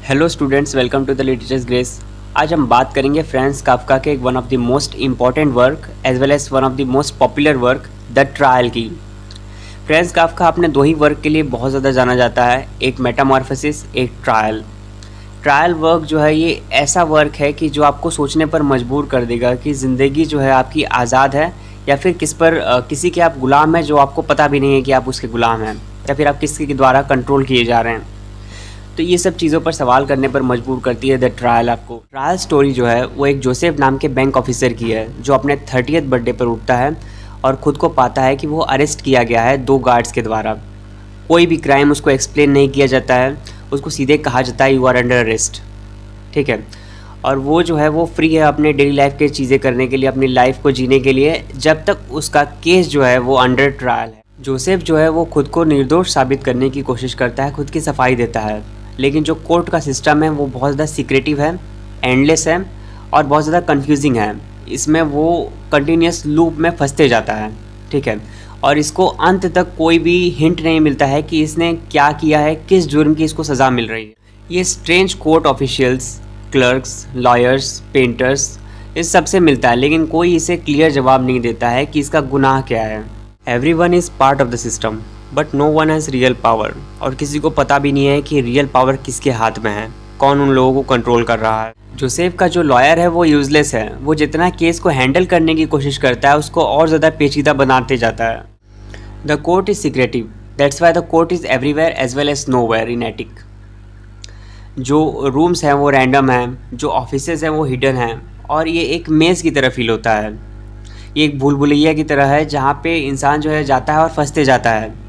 Hello students, welcome to the literature's grace. आज हम बात करेंगे फ्रांज काफ्का के one of the most important work as well as one of the most popular work the Trial की। Franz Kafka अपने दो ही work के लिए बहुत ज़्यादा जाना जाता है, एक मेटामॉर्फोसिस, एक ट्रायल। ट्रायल वर्क जो है ये ऐसा वर्क है कि जो आपको सोचने पर मजबूर कर देगा कि ज़िंदगी जो है आपकी आज़ाद है या फिर किसी के आप गुलाम हैं जो आपको पता भी नहीं है कि आप उसके गुलाम हैं, या फिर आप किसी के द्वारा कंट्रोल किए जा रहे हैं। तो ये सब चीज़ों पर सवाल करने पर मजबूर करती है द ट्रायल आपको। ट्रायल स्टोरी जो है वो एक जोसेफ नाम के बैंक ऑफिसर की है जो अपने 30th बर्थडे पर उठता है और ख़ुद को पाता है कि वो अरेस्ट किया गया है 2 गार्ड्स के द्वारा। कोई भी क्राइम उसको एक्सप्लेन नहीं किया जाता है, उसको सीधे कहा जाता है यू आर अंडर अरेस्ट, ठीक है। और वो जो है वो फ्री है अपने डेली लाइफ के चीज़ें करने के लिए, अपनी लाइफ को जीने के लिए, जब तक उसका केस जो है वो अंडर ट्रायल है। जोसेफ जो है वो खुद को निर्दोष साबित करने की कोशिश करता है, खुद की सफाई देता है, लेकिन जो कोर्ट का सिस्टम है वो बहुत ज़्यादा सीक्रेटिव है, एंडलेस है और बहुत ज़्यादा कंफ्यूजिंग है। इसमें वो कंटिन्यूस लूप में फंसते जाता है, ठीक है। और इसको अंत तक कोई भी हिंट नहीं मिलता है कि इसने क्या किया है, किस जुर्म की इसको सज़ा मिल रही है। ये strange court officials, clerks, lawyers, painters, इस सबसे मिलता है, लेकिन कोई इसे क्लियर जवाब नहीं देता है कि इसका गुनाह क्या है। Everyone is part of the system but no one has real power. और किसी को पता भी नहीं है कि रियल पावर किसके हाथ में है, कौन उन लोगों को कंट्रोल कर रहा है। जोसेफ का जो लॉयर है वो यूजलेस है, वो जितना केस को हैंडल करने की कोशिश करता है उसको और ज़्यादा पेचीदा बनाते जाता है। The court is secretive, that's why the court is everywhere as well as nowhere in attic. जो रूम्स हैं वो रैंडम हैं, जो ऑफिसेज हैं वो हिडन हैं, और ये एक मेज़ की तरह फील होता है। ये एक भूल भुलैया की तरह है जहाँ पे इंसान जो है जाता है और फंसते जाता है।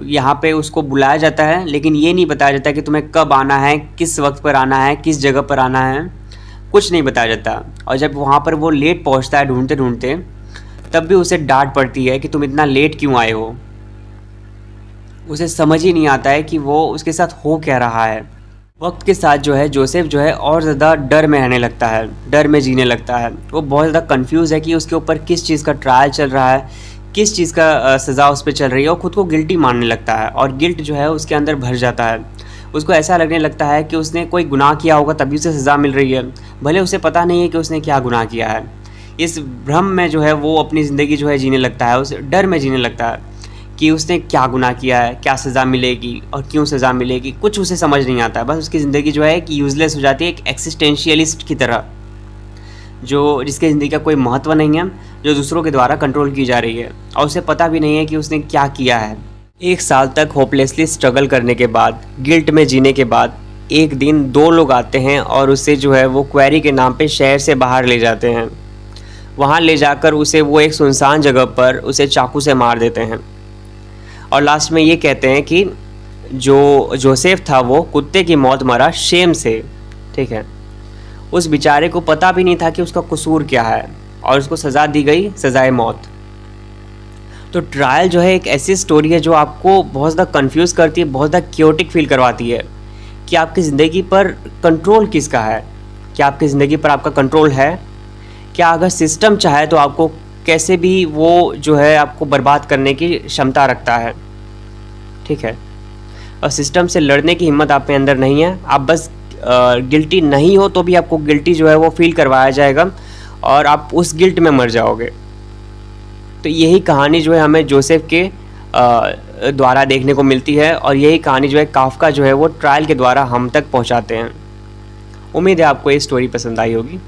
यहाँ पे उसको बुलाया जाता है लेकिन ये नहीं बताया जाता कि तुम्हें कब आना है, किस वक्त पर आना है, किस जगह पर आना है, कुछ नहीं बताया जाता। और जब वहाँ पर वो लेट पहुँचता है ढूंढते ढूंढते, तब भी उसे डांट पड़ती है कि तुम इतना लेट क्यों आए हो। उसे समझ ही नहीं आता है कि वो उसके साथ हो क्या रहा है। वक्त के साथ जो है जोसेफ जो है और ज़्यादा डर में रहने लगता है, डर में जीने लगता है। वो बहुत ज़्यादा कंफ्यूज है कि उसके ऊपर किस चीज़ का ट्रायल चल रहा है, किस चीज़ का सज़ा उस पर चल रही है। और ख़ुद को गिल्टी मानने लगता है और गिल्ट जो है उसके अंदर भर जाता है। उसको ऐसा लगने लगता है कि उसने कोई गुनाह किया होगा तभी उसे सज़ा मिल रही है, भले उसे पता नहीं है कि उसने क्या गुनाह किया है। इस भ्रम में जो है वो अपनी ज़िंदगी जो है जीने लगता है, उस डर में जीने लगता है कि उसने क्या गुनाह किया है, क्या सज़ा मिलेगी और क्यों सज़ा मिलेगी, कुछ उसे समझ नहीं आता है। बस उसकी ज़िंदगी जो है कि यूज़लेस हो जाती है, एक एक्सिस्टेंशियलिस्ट की तरह, जो जिसके ज़िंदगी का कोई महत्व नहीं है, जो दूसरों के द्वारा कंट्रोल की जा रही है, और उसे पता भी नहीं है कि उसने क्या किया है। 1 साल तक होपलेसली स्ट्रगल करने के बाद, गिल्ट में जीने के बाद, एक दिन 2 लोग आते हैं और उसे जो है वो क्वेरी के नाम पे शहर से बाहर ले जाते हैं। वहाँ ले जाकर उसे वो एक सुनसान जगह पर उसे चाकू से मार देते हैं और लास्ट में ये कहते हैं कि जो जोसेफ था वो कुत्ते की मौत मरा शेम से, ठीक है। उस बेचारे को पता भी नहीं था कि उसका कसूर क्या है और उसको सज़ा दी गई, सज़ाए मौत। तो ट्रायल जो है एक ऐसी स्टोरी है जो आपको बहुत ज़्यादा कंफ्यूज करती है, बहुत ज़्यादा क्योटिक फील करवाती है कि आपकी ज़िंदगी पर कंट्रोल किसका है, क्या आपकी ज़िंदगी पर आपका कंट्रोल है, क्या अगर सिस्टम चाहे तो आपको कैसे भी वो जो है आपको बर्बाद करने की क्षमता रखता है, ठीक है। और सिस्टम से लड़ने की हिम्मत आप में अंदर नहीं है, आप बस गिल्टी नहीं हो तो भी आपको गिल्टी जो है वो फील करवाया जाएगा और आप उस गिल्ट में मर जाओगे। तो यही कहानी जो है हमें जोसेफ के द्वारा देखने को मिलती है और यही कहानी जो है काफ्का जो है वो ट्रायल के द्वारा हम तक पहुंचाते हैं। उम्मीद है आपको ये स्टोरी पसंद आई होगी।